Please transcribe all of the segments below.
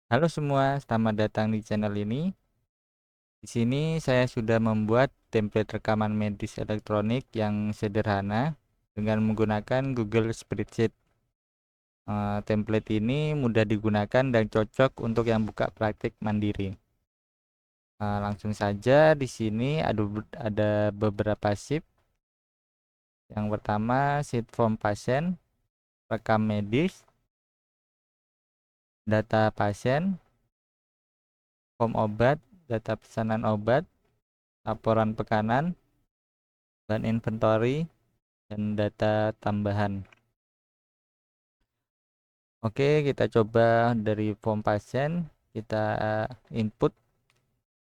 Halo semua, selamat datang di channel ini. Di sini saya sudah membuat template rekaman medis elektronik yang sederhana dengan menggunakan Google Spreadsheet. Template ini mudah digunakan dan cocok untuk yang buka praktik mandiri. Langsung saja di sini ada beberapa sheet. Yang pertama sheet form pasien, rekam medis, data pasien, form obat, data pesanan obat, laporan pekanan, dan inventory, dan data tambahan. Oke, kita coba dari form pasien. Kita input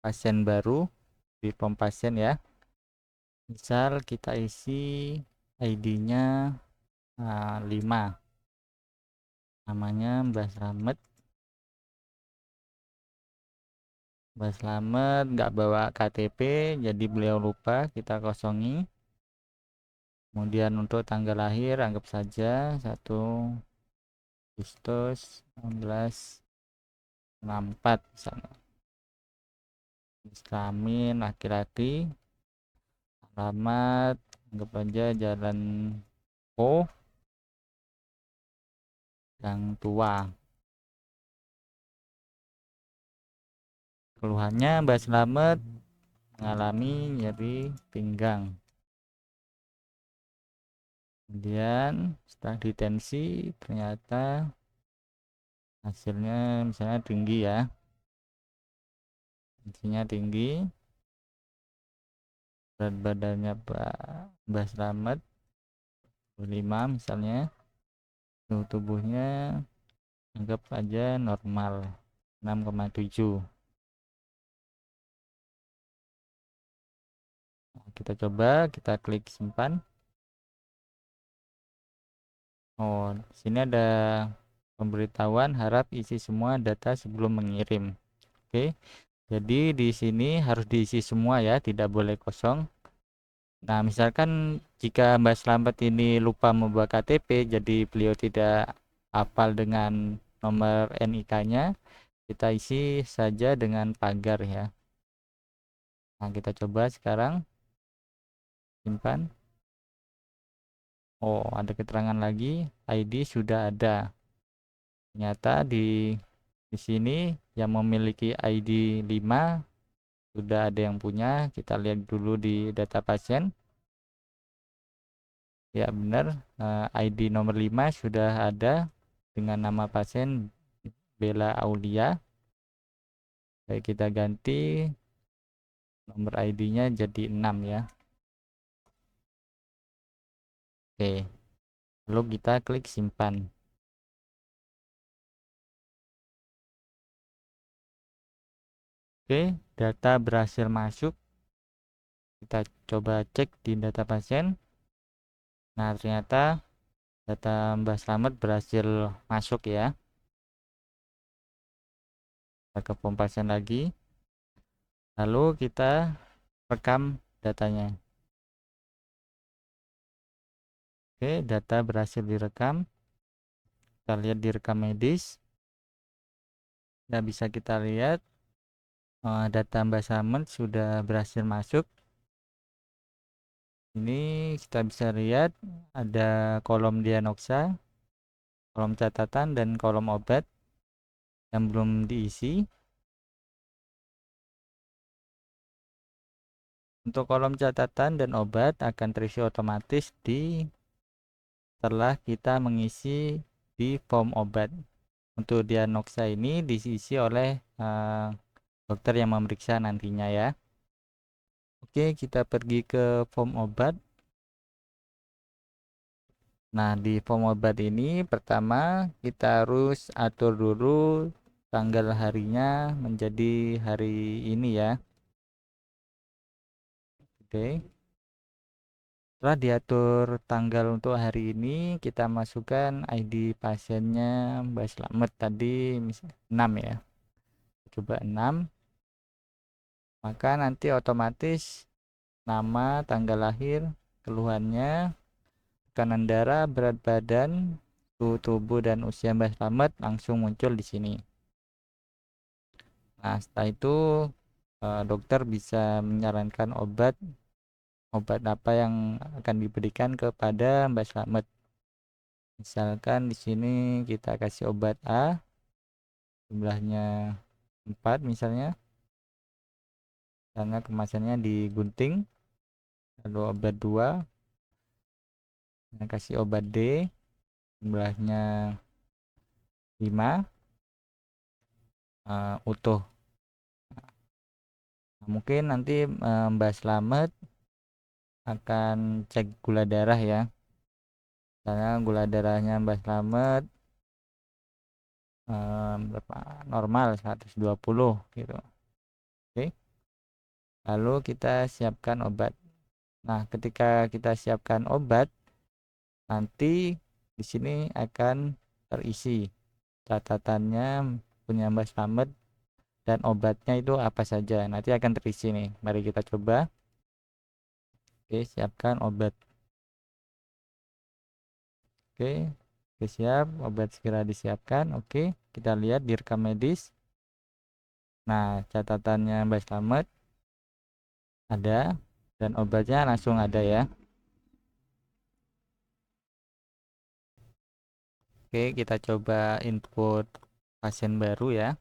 pasien baru di form pasien ya. Misal kita isi ID-nya 5. Namanya Mbah Slamet. Mbah Slamet nggak bawa KTP, jadi beliau lupa, kita kosongi. Kemudian untuk tanggal lahir anggap saja 1 Agustus 1964 misalnya. Kelamin laki-laki, alamat anggap aja Jalan O yang tua. Keluhannya Mbak Slamet mengalami nyeri pinggang. Kemudian setelah ditensi ternyata hasilnya misalnya tinggi ya, tensinya tinggi, berat badannya Mbak Slamet 5 misalnya, suhu tubuhnya anggap aja normal 6,7. Kita coba, kita klik simpan. Oh, sini ada pemberitahuan harap isi semua data sebelum mengirim. Oke, jadi di sini harus diisi semua ya, tidak boleh kosong. Nah, misalkan jika Mbak Slamet ini lupa membawa KTP, jadi beliau tidak hafal dengan nomor NIK-nya, kita isi saja dengan pagar ya. Nah, kita coba sekarang, simpan. Oh, ada keterangan lagi, ID sudah ada. Ternyata di sini yang memiliki ID 5 sudah ada yang punya. Kita lihat dulu di data pasien. Ya benar, ID nomor 5 sudah ada dengan nama pasien Bella Aulia. Baik, kita ganti nomor ID-nya jadi 6 ya. Oke, lalu kita klik simpan. Oke, data berhasil masuk. Kita coba cek di data pasien. Nah, ternyata data Mbak Slamet berhasil masuk ya. Kita ke form pasien lagi. Lalu kita rekam datanya. Oke, data berhasil direkam. Kita lihat di rekam medis. Nah, bisa kita lihat data Mbak Slamet sudah berhasil masuk. Ini kita bisa lihat ada kolom diagnosa, kolom catatan, dan kolom obat yang belum diisi. Untuk kolom catatan dan obat akan terisi otomatis setelah kita mengisi di form obat. Untuk diagnosa ini diisi oleh dokter yang memeriksa nantinya ya. Oke, kita pergi ke form obat. Nah, di form obat ini pertama kita harus atur dulu tanggal harinya menjadi hari ini ya. Oke. Setelah diatur tanggal untuk hari ini, kita masukkan ID pasiennya Mbak Slamet tadi 6 ya. Coba 6. Maka nanti otomatis nama, tanggal lahir, keluhannya, tekanan darah, berat badan, suhu tubuh, dan usia Mbak Slamet langsung muncul di sini. Nah, setelah itu dokter bisa menyarankan obat apa yang akan diberikan kepada Mbak Slamet. Misalkan di sini kita kasih obat A, jumlahnya 4 misalnya, karena kemasannya digunting. Lalu obat 2, kasih obat D, jumlahnya 5, utuh. Nah, mungkin nanti Mbak Slamet akan cek gula darah ya, karena gula darahnya Mbak Slamet berapa, normal 120 gitu. Oke, lalu kita siapkan obat. Nah, ketika kita siapkan obat, nanti di sini akan terisi catatannya punya Mbak Slamet dan obatnya itu apa saja. Nanti akan terisi nih. Mari kita coba. Oke, siapkan obat. Oke, oke, siap. Obat segera disiapkan. Oke, kita lihat di rekam medis. Nah, catatannya Mbak Slamet ada dan obatnya langsung ada ya. Oke, kita coba input pasien baru ya.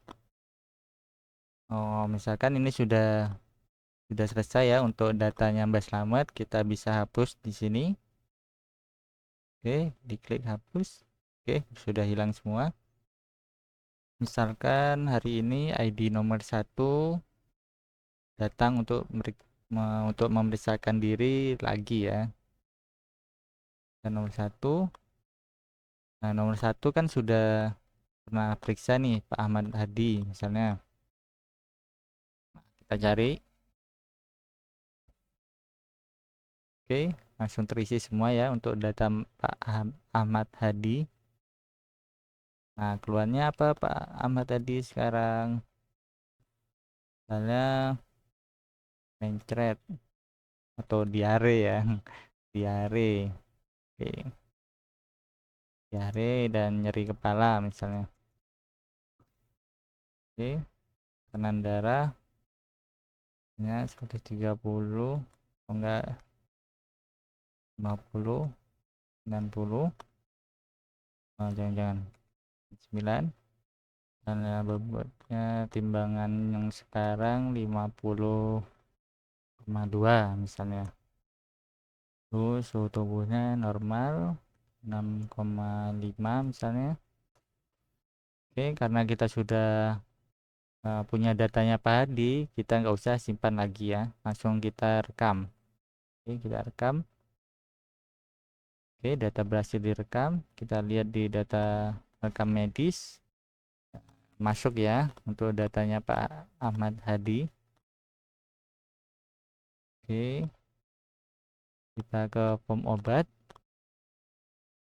Oh, misalkan ini sudah selesai ya untuk datanya Mbak Slamet, kita bisa hapus di sini. Oke, diklik hapus. Oke, sudah hilang semua. Misalkan hari ini ID nomor 1 datang untuk memeriksakan diri lagi ya. Dan nomor 1, nah nomor 1 kan sudah pernah periksa nih Pak Ahmad Hadi misalnya. Kita cari. Oke, langsung terisi semua ya untuk data Pak Ahmad Hadi. Nah, keluarnya apa Pak Ahmad Hadi sekarang? Misalnya mencret atau diare ya. Diare. Oke, diare dan nyeri kepala misalnya. Oke, tekanan darah nya 130, oh enggak, 50, 90, jangan-jangan 9, dan bobotnya timbangan yang sekarang 50,2 misalnya. Terus suhu tubuhnya normal 6,5 misalnya. Oke, karena kita sudah punya datanya Pak Hadi, kita nggak usah simpan lagi ya, langsung kita rekam. Oke, kita rekam. Oke, data berhasil direkam. Kita lihat di data rekam medis, masuk ya untuk datanya Pak Ahmad Hadi. Oke, kita ke form obat.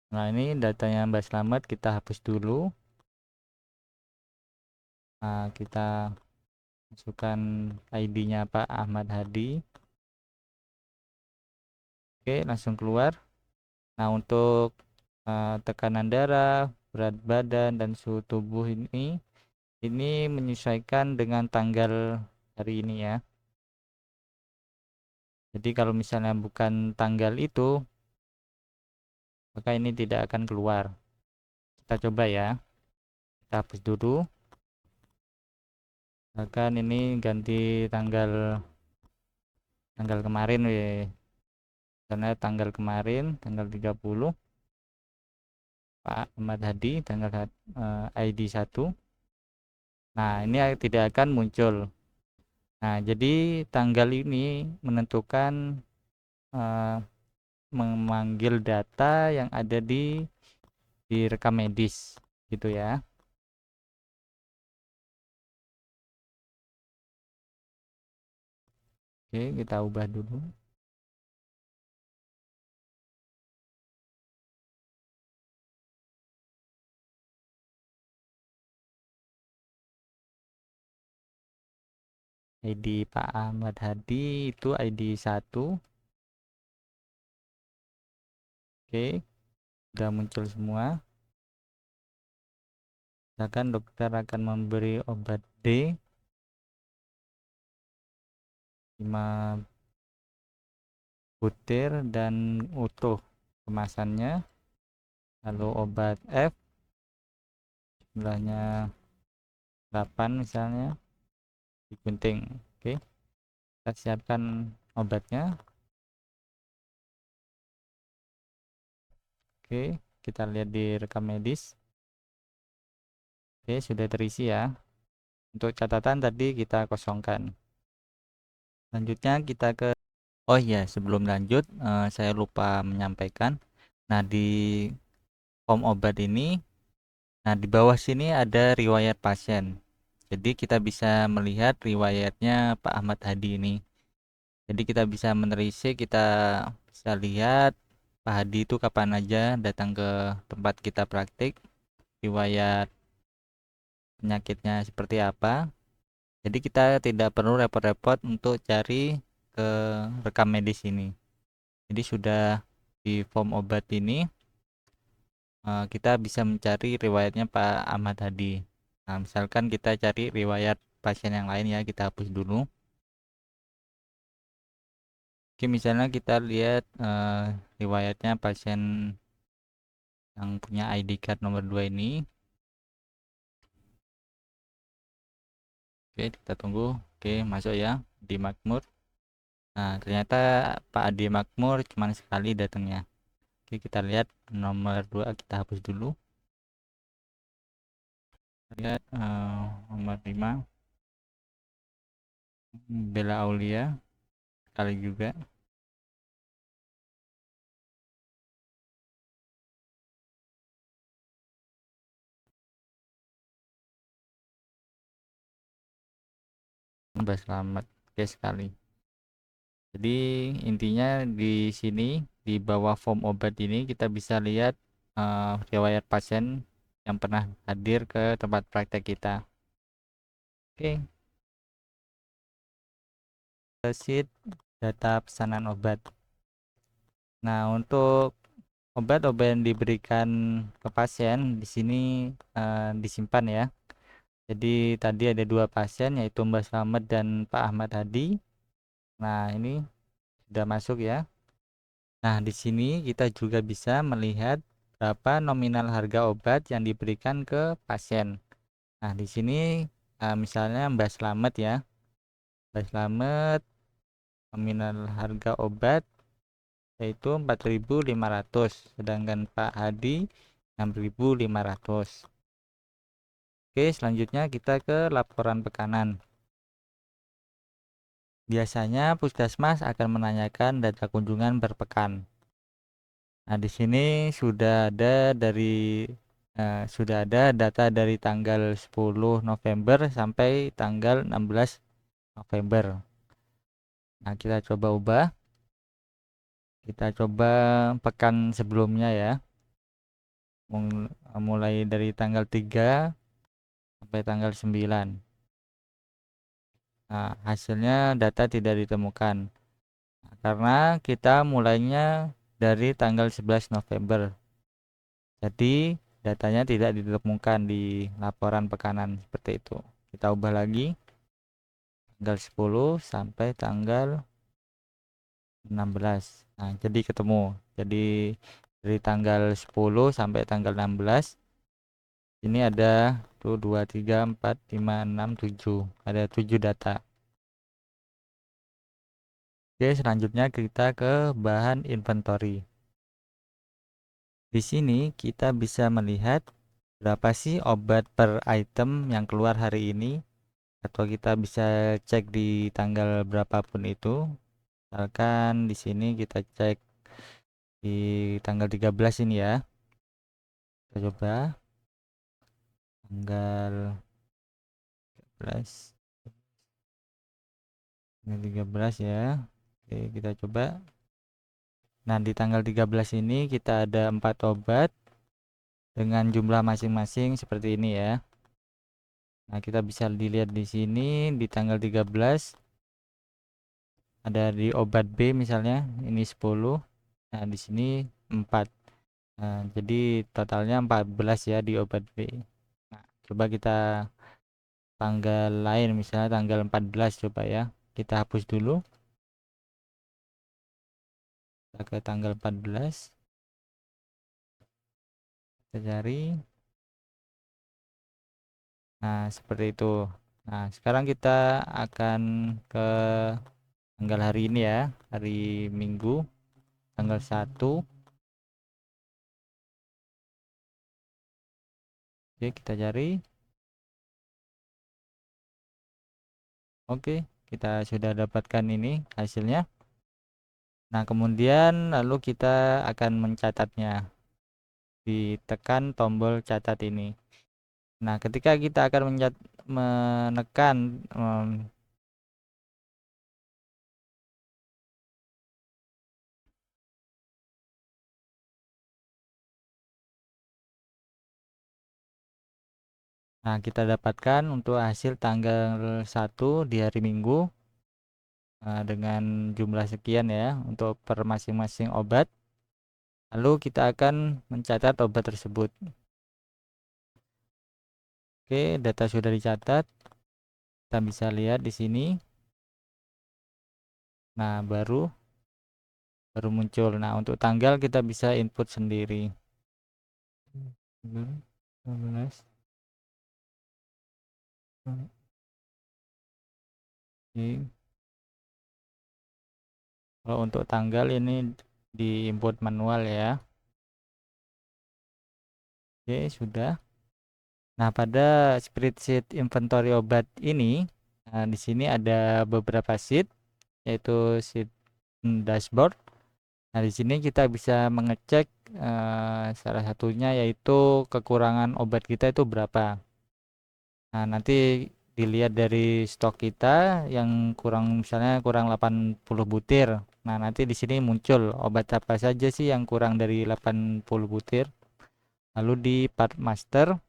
Nah, ini datanya Mbak Slamet kita hapus dulu. Nah, kita masukkan ID-nya Pak Ahmad Hadi. Oke, langsung keluar. Nah, untuk tekanan darah, berat badan, dan suhu tubuh ini menyesuaikan dengan tanggal hari ini ya. Jadi kalau misalnya bukan tanggal itu, maka ini tidak akan keluar. Kita coba ya. Kita hapus dulu. Bahkan ini ganti tanggal kemarin karena tanggal kemarin tanggal 30 Pak Ahmad Hadi tanggal ID 1. Nah, ini tidak akan muncul. Nah, jadi tanggal ini menentukan uh, memanggil data yang ada di rekam medis gitu ya. Oke, kita ubah dulu. ID Pak Ahmad Hadi itu ID 1. Oke, sudah muncul semua. Misalkan dokter akan memberi obat D. 5 butir dan utuh kemasannya. Lalu obat F jumlahnya 8 misalnya, digunting. Oke, kita siapkan obatnya. Oke, kita lihat di rekam medis. Oke, sudah terisi ya. Untuk catatan tadi kita kosongkan. Selanjutnya kita ke, oh iya, sebelum lanjut saya lupa menyampaikan. Nah, di form obat ini, nah di bawah sini ada riwayat pasien. Jadi kita bisa melihat riwayatnya Pak Ahmad Hadi ini. Jadi kita bisa menelisik, kita bisa lihat Pak Hadi itu kapan aja datang ke tempat kita praktik, riwayat penyakitnya seperti apa. Jadi kita tidak perlu repot-repot untuk cari ke rekam medis ini. Jadi sudah di form obat ini kita bisa mencari riwayatnya Pak Ahmad Hadi. Nah, misalkan kita cari riwayat pasien yang lain ya, kita hapus dulu. Oke, misalnya kita lihat riwayatnya pasien yang punya ID card nomor 2 ini. Oke, kita tunggu. Oke, masuk ya di Makmur. Nah, ternyata Pak Adi Makmur cuma sekali datangnya. Oke, kita lihat nomor 2, kita hapus dulu. Lihat nomor 5 Bella Aulia kali juga. Mbak Selamat, oke sekali. Jadi intinya di sini di bawah form obat ini kita bisa lihat riwayat pasien yang pernah hadir ke tempat praktek kita. Oke, sheet data pesanan obat. Nah, untuk obat-obat yang diberikan ke pasien di sini disimpan ya. Jadi tadi ada 2 pasien yaitu Mbak Slamet dan Pak Ahmad Hadi. Nah, ini sudah masuk ya. Nah, di sini kita juga bisa melihat berapa nominal harga obat yang diberikan ke pasien. Nah, di sini misalnya Mbak Slamet ya. Mbak Slamet nominal harga obat yaitu 4.500, sedangkan Pak Hadi 6.500. Oke, selanjutnya kita ke laporan pekanan. Biasanya puskesmas akan menanyakan data kunjungan berpekan. Nah, di sini sudah ada data dari tanggal 10 November sampai tanggal 16 November. Nah, kita coba ubah. Kita coba pekan sebelumnya ya. Mulai dari tanggal 3 sampai tanggal 9. Nah, hasilnya data tidak ditemukan. Nah, karena kita mulainya dari tanggal 11 November. Jadi datanya tidak ditemukan di laporan pekanan seperti itu. Kita ubah lagi tanggal 10 sampai tanggal 16. Nah, jadi ketemu. Jadi dari tanggal 10 sampai tanggal 16 ini ada 1 2 3 4 5 6 7. Ada 7 data. Oke, selanjutnya kita ke bahan inventory. Di sini kita bisa melihat berapa sih obat per item yang keluar hari ini, atau kita bisa cek di tanggal berapapun itu. Misalkan di sini kita cek di tanggal 13 ini ya. Kita coba tanggal 13. Tanggal 13 ya. Oke, kita coba. Nah, di tanggal 13 ini kita ada 4 obat dengan jumlah masing-masing seperti ini ya. Nah, kita bisa dilihat di sini di tanggal 13 ada di obat B misalnya ini 10. Nah, di sini 4. Nah, jadi totalnya 14 ya di obat B. Nah, coba kita tanggal lain misalnya tanggal 14 coba ya. kita hapus dulu. Kita ke tanggal 14. Kita cari. Nah, seperti itu. Nah, sekarang kita akan ke tanggal hari ini ya, hari Minggu, tanggal 1. Oke, kita cari. Oke, kita sudah dapatkan ini hasilnya. Nah, kemudian lalu kita akan mencatatnya. Ditekan tombol catat ini. Nah, ketika kita akan menekan nah, kita dapatkan untuk hasil tanggal 1 di hari Minggu dengan jumlah sekian ya untuk per masing-masing obat. Lalu kita akan mencatat obat tersebut. Oke, data sudah dicatat. Kita bisa lihat di sini. Nah, baru muncul. Nah, untuk tanggal kita bisa input sendiri. 12. Oke. Kalau untuk tanggal ini di input manual ya. Oke, sudah. Nah, pada spreadsheet inventory obat ini, di sini ada beberapa sheet, yaitu sheet dashboard. Nah, di sini kita bisa mengecek salah satunya yaitu kekurangan obat kita itu berapa. Nah, nanti dilihat dari stok kita yang kurang, misalnya kurang 80 butir. Nah, nanti di sini muncul obat apa saja sih yang kurang dari 80 butir. Lalu di part master.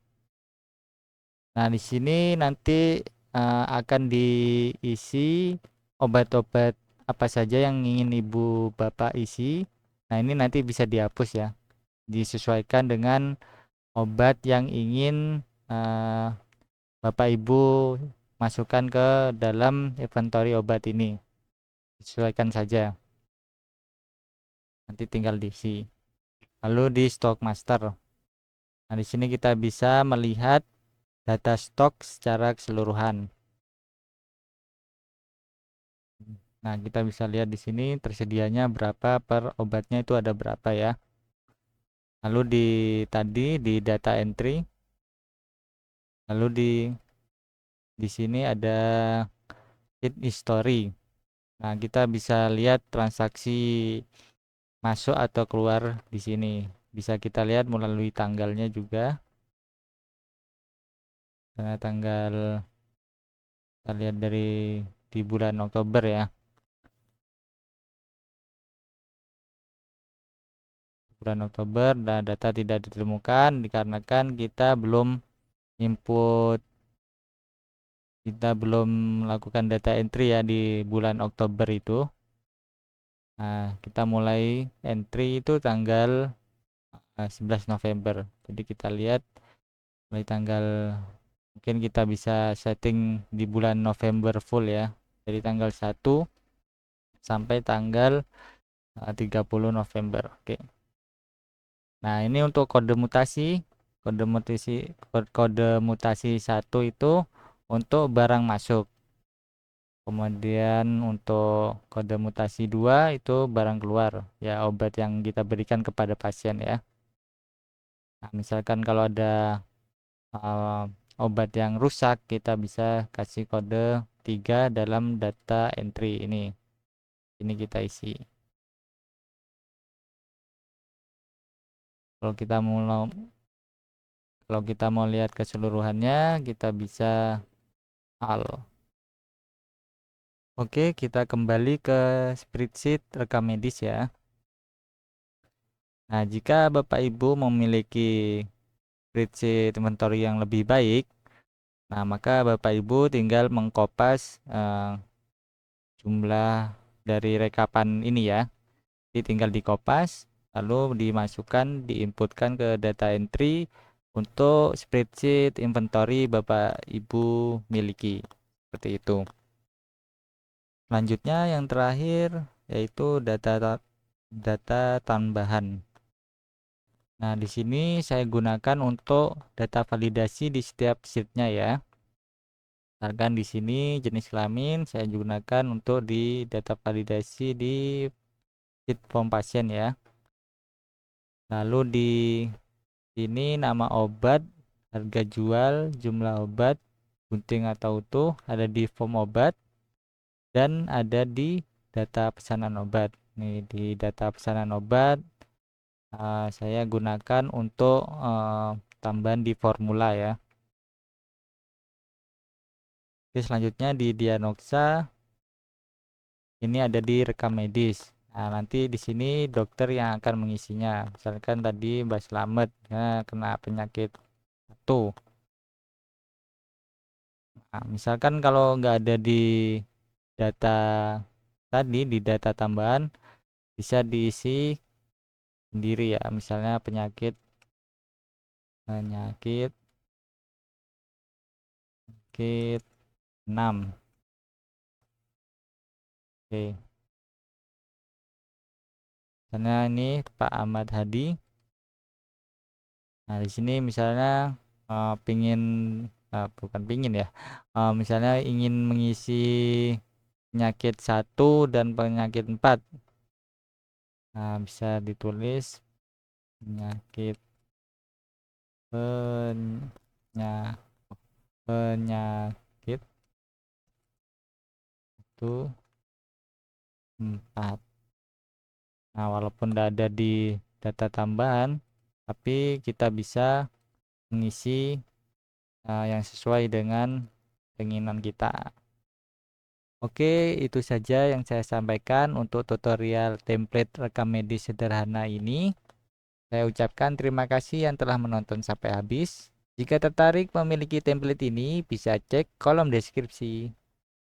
Nah, di sini nanti akan diisi obat-obat apa saja yang ingin ibu bapak isi. Nah, ini nanti bisa dihapus ya, disesuaikan dengan obat yang ingin bapak ibu masukkan ke dalam inventory obat ini. Disesuaikan saja, nanti tinggal diisi. Lalu di stock master. Nah, di sini kita bisa melihat data stok secara keseluruhan. Nah, kita bisa lihat di sini tersedianya berapa per obatnya itu ada berapa ya. Lalu tadi di data entry, lalu di sini ada hit history. Nah, kita bisa lihat transaksi masuk atau keluar di sini. Bisa kita lihat melalui tanggalnya juga. Karena tanggal kita lihat dari di bulan Oktober ya. Bulan Oktober dan data tidak ditemukan dikarenakan kita belum input, kita belum melakukan data entry ya di bulan Oktober itu. Nah, kita mulai entry itu tanggal 11 November. Jadi kita lihat mulai tanggal, mungkin kita bisa setting di bulan November full ya. Dari tanggal 1 sampai tanggal 30 November. Oke. Nah, ini untuk kode mutasi. Kode mutasi 1 itu untuk barang masuk. Kemudian untuk kode mutasi 2 itu barang keluar, ya obat yang kita berikan kepada pasien ya. Nah, misalkan kalau ada obat yang rusak, kita bisa kasih kode 3 dalam data entry ini. Ini kita isi. Kalau kita mau lihat keseluruhannya, kita bisa hal. Oke, kita kembali ke spreadsheet rekam medis ya. Nah, jika Bapak Ibu memiliki spreadsheet inventory yang lebih baik, nah maka Bapak Ibu tinggal mengkopas jumlah dari rekapan ini ya. Jadi tinggal dikopas, lalu dimasukkan, diinputkan ke data entry untuk spreadsheet inventory Bapak Ibu miliki. Seperti itu. Selanjutnya yang terakhir yaitu data tambahan. Nah, di sini saya gunakan untuk data validasi di setiap sheetnya ya. Misalkan di sini jenis kelamin saya gunakan untuk di data validasi di sheet form pasien ya. Lalu di sini nama obat, harga jual, jumlah obat, gunting atau utuh ada di form obat dan ada di data pesanan obat. Nih di data pesanan obat saya gunakan untuk tambahan di formula ya. Oke, selanjutnya di diagnosa ini ada di rekam medis. Nah, nanti di sini dokter yang akan mengisinya. Misalkan tadi Mbak Slamet ya, kena penyakit satu. Nah, misalkan kalau nggak ada di data tadi, di data tambahan, bisa diisi sendiri ya. Misalnya penyakit penyakit penyakit 6. Oke. Misalnya ini Pak Ahmad Hadi. Nah, di sini misalnya pingin bukan pingin ya. Misalnya ingin mengisi penyakit 1 dan penyakit 4. Nah, bisa ditulis penyakit penya, penyakit 1 4. Nah, walaupun tidak ada di data tambahan, tapi kita bisa mengisi yang sesuai dengan keinginan kita. Oke, itu saja yang saya sampaikan untuk tutorial template rekam medis sederhana ini. Saya ucapkan terima kasih yang telah menonton sampai habis. Jika tertarik memiliki template ini, bisa cek kolom deskripsi.